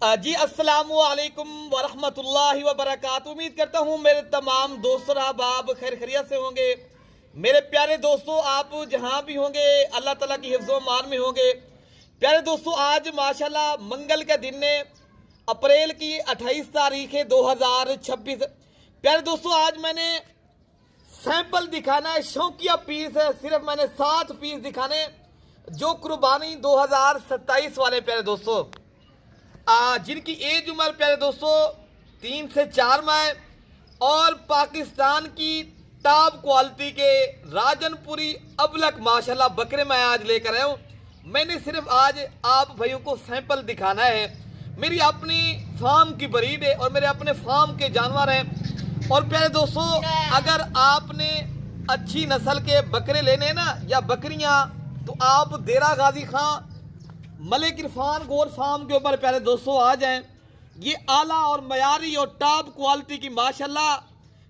जी अस्सलामु अलैकुम वरहमतुल्लाहि वबरकातुहू। उम्मीद करता हूँ मेरे तमाम दोस्त अहबाब खैर खैरियत से होंगे। मेरे प्यारे दोस्तों, आप जहाँ भी होंगे अल्लाह ताला की हिफ्ज़ो मान में होंगे। प्यारे दोस्तों, आज माशाल्लाह मंगल के दिन ने अप्रैल की 28 तारीख है 2026। प्यारे दोस्तों, आज मैंने सैंपल दिखाना है, शौकिया पीस है, सिर्फ मैंने 7 पीस दिखाने जो कुर्बानी 2027 वाले प्यारे दोस्तों, जिनकी एज उम्र प्यारे दोस्तों 3 से 4 माह और पाकिस्तान की टॉप क्वालिटी के राजनपुरी अबलक माशाल्लाह बकरे मैं आज लेकर आया हूँ। मैंने सिर्फ आज आप भाइयों को सैंपल दिखाना है। मेरी अपनी फार्म की ब्रीड है और मेरे अपने फार्म के जानवर हैं। और प्यारे दोस्तों, अगर आपने अच्छी नस्ल के बकरे लेने ना या बकरियां, तो आप देरा गाजी खां मलिक इरफान गोर फार्म के ऊपर प्यारे दोस्तों आ जाएं। ये आला और मयारी और टॉप क्वालिटी की माशाल्लाह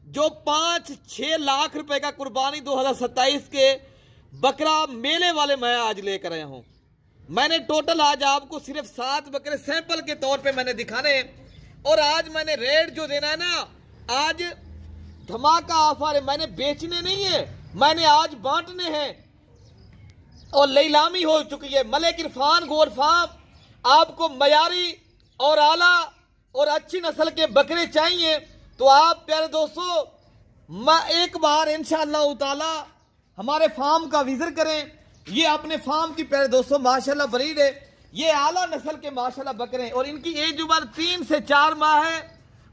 जो 5-6 लाख रुपए का कुर्बानी 2027 के बकरा मेले वाले मैं आज लेकर आया हूं। मैंने टोटल आज आपको सिर्फ 7 बकरे सैंपल के तौर पे मैंने दिखाने हैं। और आज मैंने रेट जो देना है ना, आज धमाका ऑफर है। मैंने बेचने नहीं है, मैंने आज बांटने हैं और नीलामी हो चुकी है। मलिक इरफान गोर फार्म आपको मयारी और आला और अच्छी नस्ल के बकरे चाहिए तो आप प्यारे दोस्तों एक बार इंशाअल्लाह ताला हमारे फार्म का विजिट करें। ये अपने फार्म की प्यारे दोस्तों माशाल्लाह ब्रीड है। ये आला नस्ल के माशाल्लाह बकरे हैं और इनकी एज उम्र 3 से 4 माह है।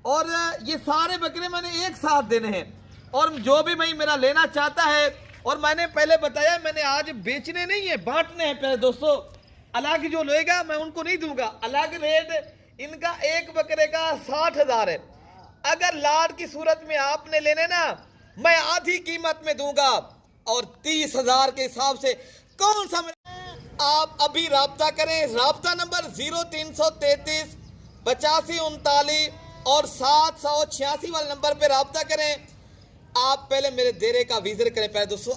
और ये सारे बकरे मैंने एक साथ देने हैं और जो भी भाई मेरा लेना चाहता है, और मैंने पहले बताया मैंने आज बेचने नहीं है, बांटने हैं प्यारे दोस्तों। अलग जो लेगा मैं उनको नहीं दूंगा। अलग रेट इनका एक बकरे का 60,000 है। अगर लाड की सूरत में आपने लेने ना, मैं आधी कीमत में दूंगा और 30,000 के हिसाब से कौन सा आप अभी राब्ता करें। राब्ता नंबर 0333 85 39 और 786 वाले नंबर पे राब्ता करें। आप पहले मेरे डेरे का विजिट करें। पहले दोस्तों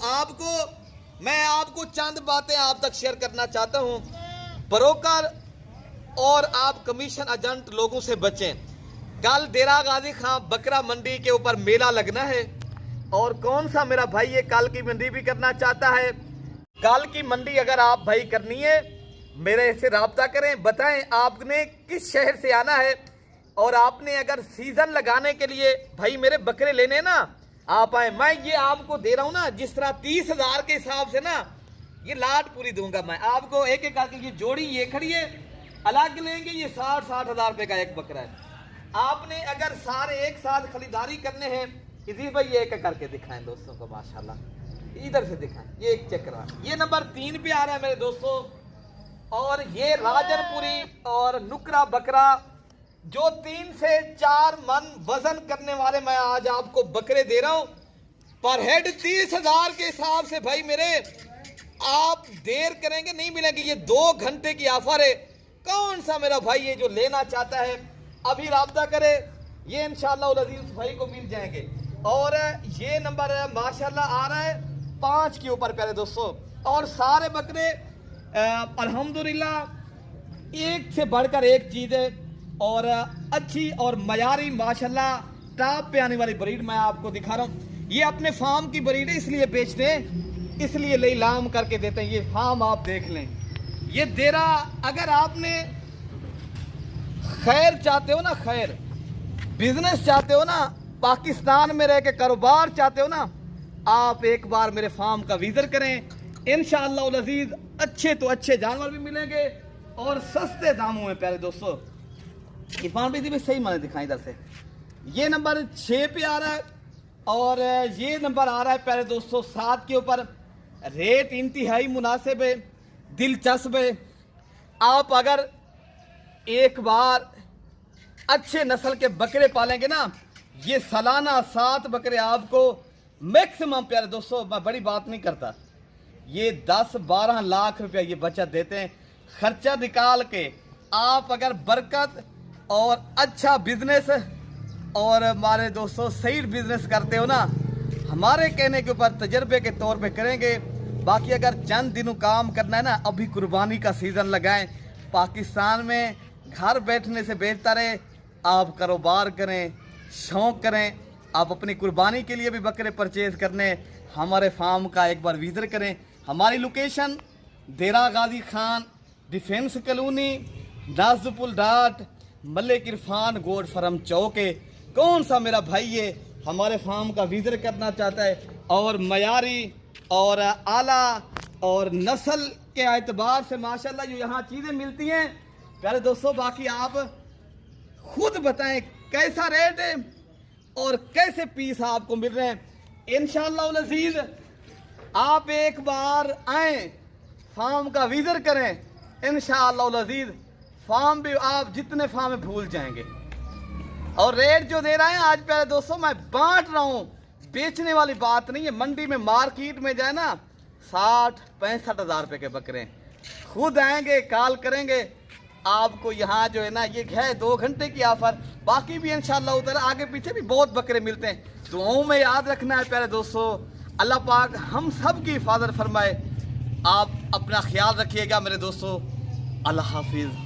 मैं आपको चंद बातें आप तक शेयर करना चाहता हूं। ब्रोकर और आप कमीशन एजेंट लोगों से बचें। कल डेरा गाजी खां बकरा मंडी के ऊपर मेला लगना है और कौन सा मेरा भाई ये कल की मंडी भी करना चाहता है, कल की मंडी अगर आप भाई करनी है मेरे से राब्ता करें। बताएं आपने किस शहर से आना है और आपने अगर सीजन लगाने के लिए भाई मेरे बकरे लेने ना आप आए। मैं ये आपको दे रहा हूं ना, जिस तरह 30,000 के हिसाब से ना ये लाट पूरी दूंगा मैं आपको। एक एक करके ये जोड़ी ये खड़ी है, अलग लेंगे। ये 60 हजार रुपए का एक बकरा है। आपने अगर सारे एक साथ खरीदारी करने हैं, इसी भाई ये एक एक करके दिखाएं दोस्तों को माशाल्लाह, इधर से दिखाएं। ये एक चेक करा, ये नंबर 3 पे आ रहा है मेरे दोस्तों। और ये राजनपुरी और नुकरा बकरा जो 3 से 4 मन वजन करने वाले मैं आज आपको बकरे दे रहा हूं। पर हेड 30,000 के हिसाब से भाई मेरे, आप देर करेंगे नहीं मिलेंगे। ये 2 घंटे की ऑफर है। कौन सा मेरा भाई ये जो लेना चाहता है अभी राब्ता करे, ये इंशाअल्लाह अजीज भाई को मिल जाएंगे। और ये नंबर माशाल्लाह आ रहा है 5 के ऊपर प्यारे दोस्तों। और सारे बकरे अल्हम्दुलिल्लाह एक से बढ़कर एक चीज है और अच्छी और मयारी माशाल्लाह टॉप पे आने वाली ब्रीड मैं आपको दिखा रहा हूँ। ये अपने फार्म की ब्रीड है, इसलिए बेचते हैं, इसलिए नीलाम करके देते हैं। ये फार्म आप देख लें, ये देरा अगर आपने खैर चाहते हो ना, खैर बिजनेस चाहते हो ना, पाकिस्तान में रह के कारोबार चाहते हो ना, आप एक बार मेरे फार्म का विजिट करें। इंशाअल्लाह अजीज अच्छे तो अच्छे जानवर भी मिलेंगे और सस्ते दामों में प्यारे दोस्तों। इरफान भी सही मैंने दिखाई इधर से। ये नंबर 6 पे आ रहा है और ये नंबर आ रहा है प्यारे दोस्तों 7 के ऊपर। रेट इंतहाई मुनासिब है, दिलचस्प है। आप अगर एक बार अच्छे नस्ल के बकरे पालेंगे ना, ये सालाना 7 बकरे आपको मैक्सिमम प्यारे दोस्तों, मैं बड़ी बात नहीं करता, ये 10-12 लाख रुपया ये बचत देते हैं। खर्चा निकाल के आप अगर बरकत और अच्छा बिजनेस और हमारे दोस्तों सही बिजनेस करते हो ना, हमारे कहने के ऊपर तजर्बे के तौर पे करेंगे। बाकी अगर चंद दिनों काम करना है ना, अभी कुर्बानी का सीजन लगाएं। पाकिस्तान में घर बैठने से बेहतर है आप कारोबार करें, शौक़ करें। आप अपनी कुर्बानी के लिए भी बकरे परचेज करने हमारे फार्म का एक बार विजिट करें। हमारी location Dera Ghazi Khan defence colony, नाजपुल डाट, मलिक इरफान गोड फार्म चौक है। कौन सा मेरा भाई है हमारे फार्म का विजिट करना चाहता है और मयारी और आला और नस्ल के एतबार से माशाल्लाह जो यहाँ चीज़ें मिलती हैं प्यारे दोस्तों, बाकी आप खुद बताएं कैसा रेट है और कैसे पीस आपको मिल रहे हैं। इंशाअल्लाह अज़ीज़ आप एक बार आएँ, फार्म का विजिट करें, इंशाअल्लाह अज़ीज़ फार्म भी आप जितने फार्म में भूल जाएंगे। और रेट जो दे रहे हैं आज प्यारे दोस्तों मैं बांट रहा हूँ, बेचने वाली बात नहीं है। मंडी में मार्केट में जाए ना 60-65 हज़ार रुपये के बकरे खुद आएंगे, कॉल करेंगे आपको। यहाँ जो है ना ये है 2 घंटे की ऑफर, बाकी भी इंशाअल्लाह उधर आगे पीछे भी बहुत बकरे मिलते हैं। दुआओं में याद रखना है प्यारे दोस्तों। अल्लाह पाक हम सब की हिफाजत फरमाए। आप अपना ख्याल रखिएगा मेरे दोस्तों। अल्लाह हाफिज़।